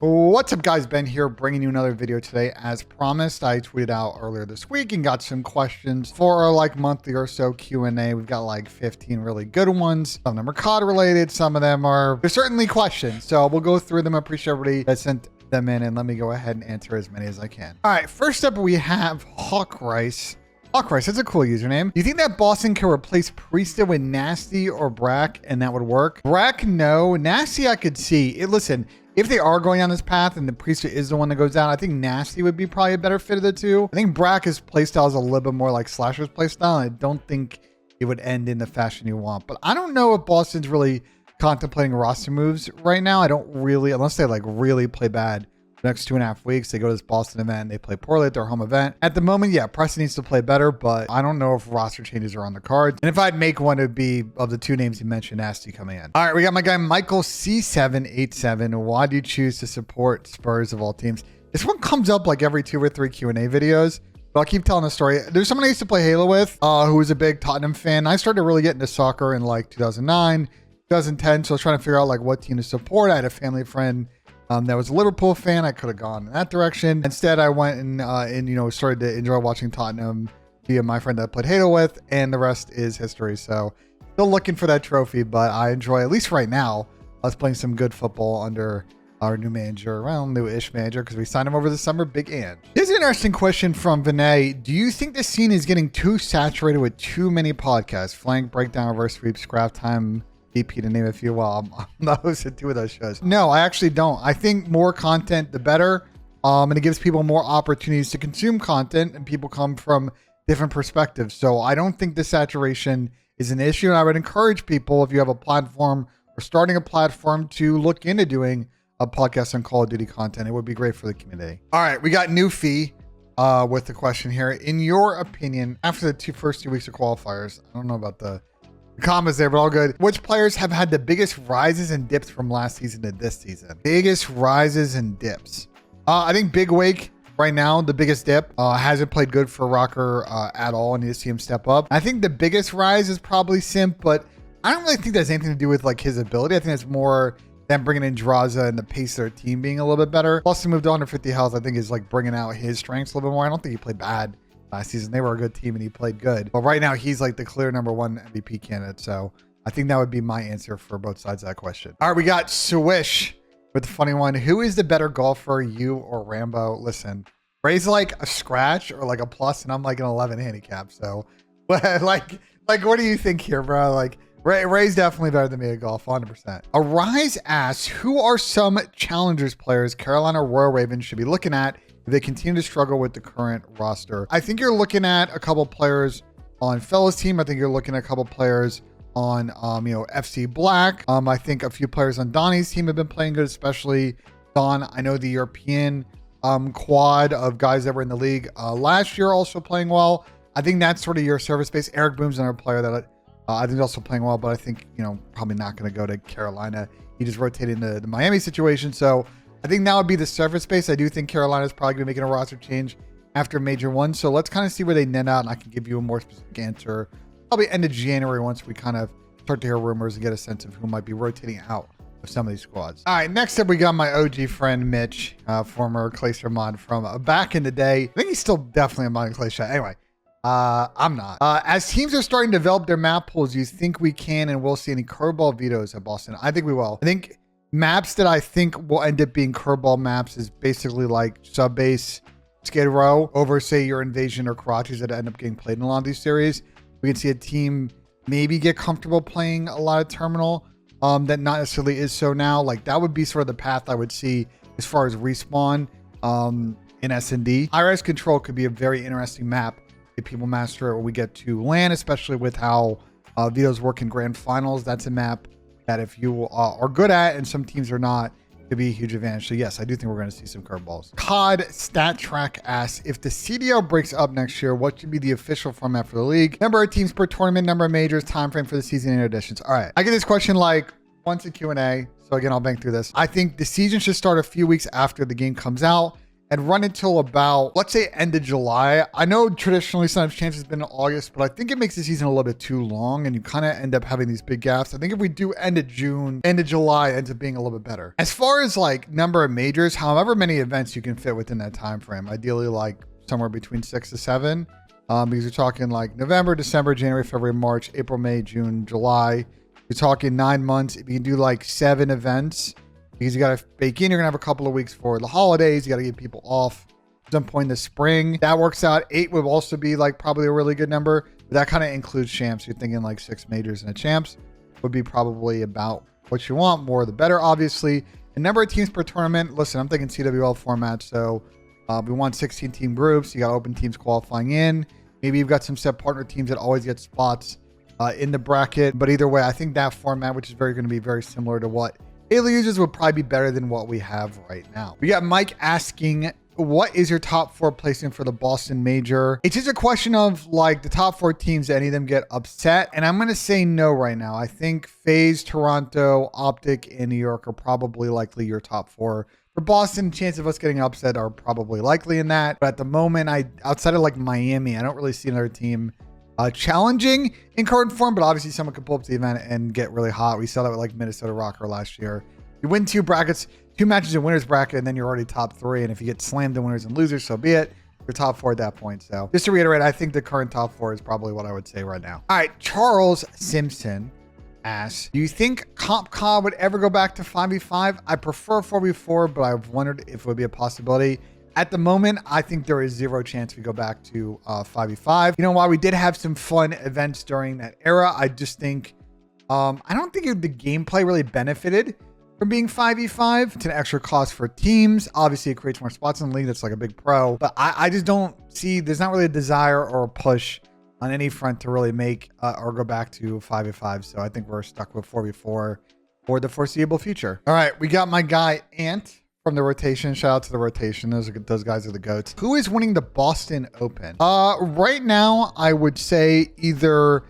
What's up, guys? Ben here, bringing you another video today. As promised, I tweeted out earlier this week and got some questions for our monthly or so Q&A. We've got 15 really good ones. Some of them are COD related. Some of them they're certainly questions. So we'll go through them. I appreciate everybody that sent them in, and let me go ahead and answer as many as I can. All right, first up we have Hawk Rice. Hawk Rice, that's a cool username. Do you think that Boston can replace Priesta with Nasty or Brack and that would work? Brack, no. Nasty, I could see. Listen, if they are going down this path and the Priesta is the one that goes down, I think Nasty would be probably a better fit of the two. I think Brack's playstyle is a little bit more like Slasher's playstyle, and I don't think it would end in the fashion you want. But I don't know if Boston's really contemplating roster moves right now. I don't really, unless they really play bad the next 2.5 weeks. They go to this Boston event, they play poorly at their home event. At the moment, yeah, Preston needs to play better, but I don't know if roster changes are on the cards. And if I'd make one, it'd be of the two names you mentioned, Nasty coming in. All right, we got my guy Michael C787. Why do you choose to support Spurs of all teams? This one comes up every 2 or 3 Q&A videos, but I'll keep telling the story. There's someone I used to play Halo with who was a big Tottenham fan. I started to really get into soccer in 2009, 2010, so I was trying to figure out what team to support. I had a family friend that was a Liverpool fan. I could have gone in that direction. Instead, I went and started to enjoy watching Tottenham via my friend that I played Halo with, and the rest is history. So still looking for that trophy, but I enjoy, at least right now, us playing some good football under our new manager, new-ish manager, because we signed him over the summer, Big Ange. Here's an interesting question from Vinay. Do you think the scene is getting too saturated with too many podcasts? Flank, breakdown, reverse sweep, scrap time, BP, to name a few. Well, I'm the host of 2 of those shows. No, I actually don't. I think more content, the better. And it gives people more opportunities to consume content, and people come from different perspectives. So I don't think the saturation is an issue. And I would encourage people, if you have a platform or starting a platform, to look into doing a podcast on Call of Duty content. It would be great for the community. All right, we got Newfie with the question here. In your opinion, after the first 2 weeks of qualifiers, I don't know about the comments there, but all good. Which players have had the biggest rises and dips from last season to this season? Biggest rises and dips. I think Big Wake right now, the biggest dip, hasn't played good for Rocker at all. I need to see him step up. I think the biggest rise is probably Simp, but I don't really think that's anything to do with his ability. I think it's more them bringing in Draza and the pace of their team being a little bit better. Plus, he moved to 150 health. I think is bringing out his strengths a little bit more. I don't think he played bad last season. They were a good team and he played good, but right now he's the clear #1 MVP candidate. So I think that would be my answer for both sides of that question. All right, we got Swish with the funny one. Who is the better golfer, you or Rambo? Listen, Ray's a scratch or a plus, and I'm an 11 handicap. So what do you think here, bro? Ray's definitely better than me at golf, 100%. Arise asks, who are some Challengers players Carolina Royal Ravens should be looking at if they continue to struggle with the current roster? I think you're looking at a couple players on Fella's team. I think you're looking at a couple players on, FC Black. I think a few players on Donnie's team have been playing good, especially Don. I know the European quad of guys that were in the league last year also playing well. I think that's sort of your service base. Eric Boom's another player that I think is also playing well, but I think, probably not going to go to Carolina. He just rotated into the Miami situation. So I think that would be the surface space. I do think Carolina's probably going to be making a roster change after Major 1. So let's kind of see where they net out, and I can give you a more specific answer probably end of January once we kind of start to hear rumors and get a sense of who might be rotating out of some of these squads. All right, next up we got my OG friend Mitch, former Clayster mod from back in the day. I think he's still definitely a mod in Clay Chat. Anyway, I'm not. As teams are starting to develop their map pools, do you think we can and will see any curveball vetoes at Boston? I think we will. I think maps that I think will end up being curveball maps is basically sub base, Skid Row over, say, your Invasion or Karachis that end up getting played in a lot of these series. We can see a team maybe get comfortable playing a lot of terminal that not necessarily is so now. That would be sort of the path I would see as far as respawn in S&D. High-res control could be a very interesting map if people master it when we get to LAN, especially with how vetoes work in grand finals. That's a map that if you are good at and some teams are not, could be a huge advantage. So yes, I do think we're going to see some curveballs. COD Stat Track asks, if the CDL breaks up next year, what should be the official format for the league? Number of teams per tournament, number of majors, time frame for the season, and additions. All right, I get this question once in Q&A. So again, I'll bank through this. I think the season should start a few weeks after the game comes out, and run until about, let's say, end of July. I know traditionally sometimes champs has been in August, but I think it makes the season a little bit too long and you kind of end up having these big gaps. I think if we do end of June, end of July ends up being a little bit better. As far as like number of majors, however many events you can fit within that time frame, ideally like somewhere between 6 to 7, because you're talking like November, December, January, February, March, April, May, June, July. You're talking 9 months. If you can do like 7 events, because you got to bake in, you're gonna have a couple of weeks for the holidays. You got to get people off at some point in the spring. That works out. 8 would also be like probably a really good number. But that kind of includes champs. You're thinking like 6 majors and a champs would be probably about what you want. More the better, obviously. And number of teams per tournament. Listen, I'm thinking CWL format. So we want 16 team groups. You got open teams qualifying in. Maybe you've got some set partner teams that always get spots in the bracket. But either way, I think that format, which is going to be very similar to what Halo users, would probably be better than what we have right now. We got Mike asking, what is your top 4 placement for the Boston Major? It's just a question of like the top 4 teams, any of them get upset. And I'm going to say no right now. I think FaZe, Toronto, OPTIC, and New York are probably likely your top 4. For Boston, chance of us getting upset are probably likely in that. But at the moment, outside of like Miami, I don't really see another team challenging in current form, but obviously someone could pull up to the event and get really hot. We saw that with like Minnesota Rocker last year. You win 2 brackets, 2 matches in winners bracket, and then you're already top 3. And if you get slammed in winners and losers, so be it. You're top 4 at that point. So just to reiterate, I think the current top 4 is probably what I would say right now. All right, Charles Simpson asks, do you think Comp Con would ever go back to 5v5? I prefer 4v4, but I've wondered if it would be a possibility. At the moment, I think there is 0 chance we go back to 5v5. You know, while we did have some fun events during that era, I just think, I don't think the gameplay really benefited from being 5v5. It's an extra cost for teams. Obviously, it creates more spots in the league. That's like a big pro. But I just don't see, there's not really a desire or a push on any front to really make or go back to 5v5. So I think we're stuck with 4v4 for the foreseeable future. All right, we got my guy, Ant, from the rotation. Shout out to the rotation. Those guys are the goats. Who is winning the Boston Open? Right now, I would say either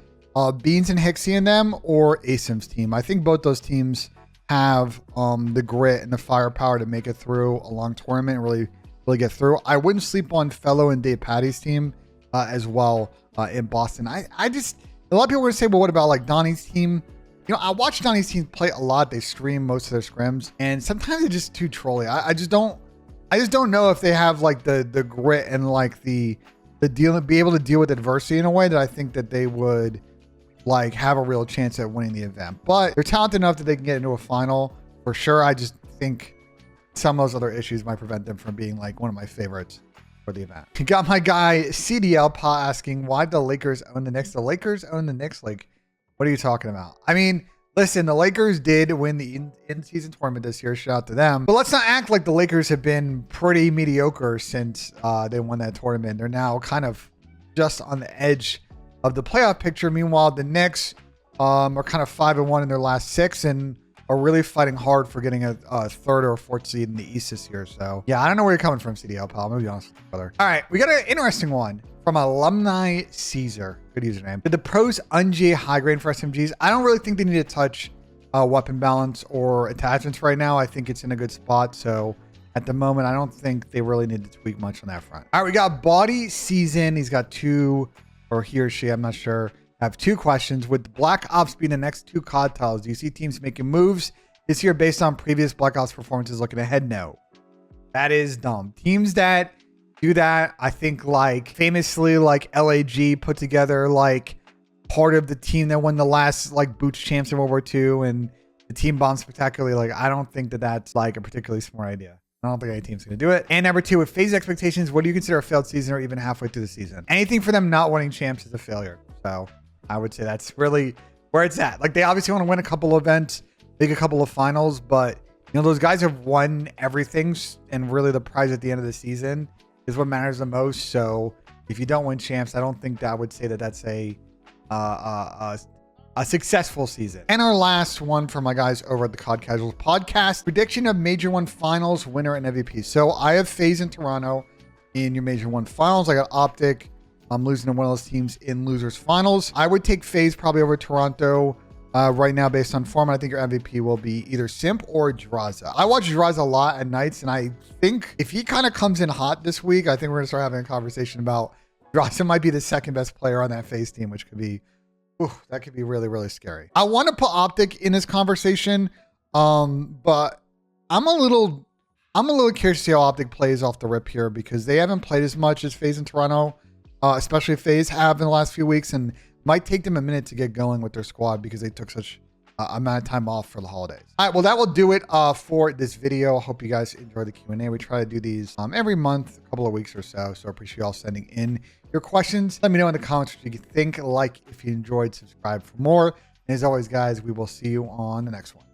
Beans and Hixie and them or Asim's team. I think both those teams have the grit and the firepower to make it through a long tournament and really get through. I wouldn't sleep on Fellow and Dave Patty's team as well in Boston. I just, a lot of people are going to say, well, what about like Donnie's team? You know, I watch Donnie's team play a lot. They stream most of their scrims, and sometimes they're just too trolly. I just don't know if they have like the grit and like the deal, be able to deal with adversity in a way that I think that they would like have a real chance at winning the event. But they're talented enough that they can get into a final for sure. I just think some of those other issues might prevent them from being like one of my favorites for the event. You got my guy CDL Pa asking, why do the Lakers own the Knicks? The Lakers own the Knicks? Like, what are you talking about? I mean, listen, the Lakers did win the in-season tournament this year. Shout out to them. But let's not act like the Lakers have been pretty mediocre since they won that tournament. They're now kind of just on the edge of the playoff picture. Meanwhile, the Knicks are kind of 5-1 in their last 6 and are really fighting hard for getting a 3rd or 4th seed in the East this year. So yeah, I don't know where you're coming from, CDL pal. I'm gonna be honest with you, brother. All right, we got an interesting one from Alumni Caesar. Good username. Did the pros un-GA high grade for SMGs? I don't really think they need to touch weapon balance or attachments right now. I think it's in a good spot. So at the moment, I don't think they really need to tweak much on that front. All right, we got Body Season. He's got 2, or he or she, I'm not sure. I have 2 questions. With Black Ops being the next 2 COD titles, do you see teams making moves this year based on previous Black Ops performances looking ahead? No. That is dumb. Teams that do that, I think, like famously, like LAG put together like part of the team that won the last like Boots champs in World War II, and the team bombed spectacularly. Like, I don't think that that's like a particularly smart idea. I don't think any team's going to do it. And number 2, with FaZe expectations, what do you consider a failed season or even halfway through the season? Anything for them not winning champs is a failure. So I would say that's really where it's at. Like, they obviously want to win a couple of events, make a couple of finals, but you know, those guys have won everything, and really the prize at the end of the season is what matters the most. So if you don't win champs, I don't think that I would say that that's a successful season. And our last one for my guys over at the COD Casuals podcast, prediction of Major 1 finals winner and MVP. So I have FaZe in Toronto in your Major 1 finals. I got OPTIC. I'm losing to one of those teams in losers finals. I would take FaZe probably over Toronto. right now based on form. I think your MVP will be either Simp or Draza. I watch Draza a lot at nights, and I think if he kind of comes in hot this week, I think we're going to start having a conversation about Draza might be the second best player on that FaZe team, which could be, that could be really, really scary. I want to put OPTIC in this conversation, but I'm a little curious to see how OPTIC plays off the rip here, because they haven't played as much as FaZe in Toronto, especially FaZe have in the last few weeks, and might take them a minute to get going with their squad because they took such amount of time off for the holidays. All right, well, that will do it for this video. I hope you guys enjoy the Q&A. We try to do these every month, a couple of weeks or so. So I appreciate you all sending in your questions. Let me know in the comments what you think. Like if you enjoyed, subscribe for more. And as always, guys, we will see you on the next one.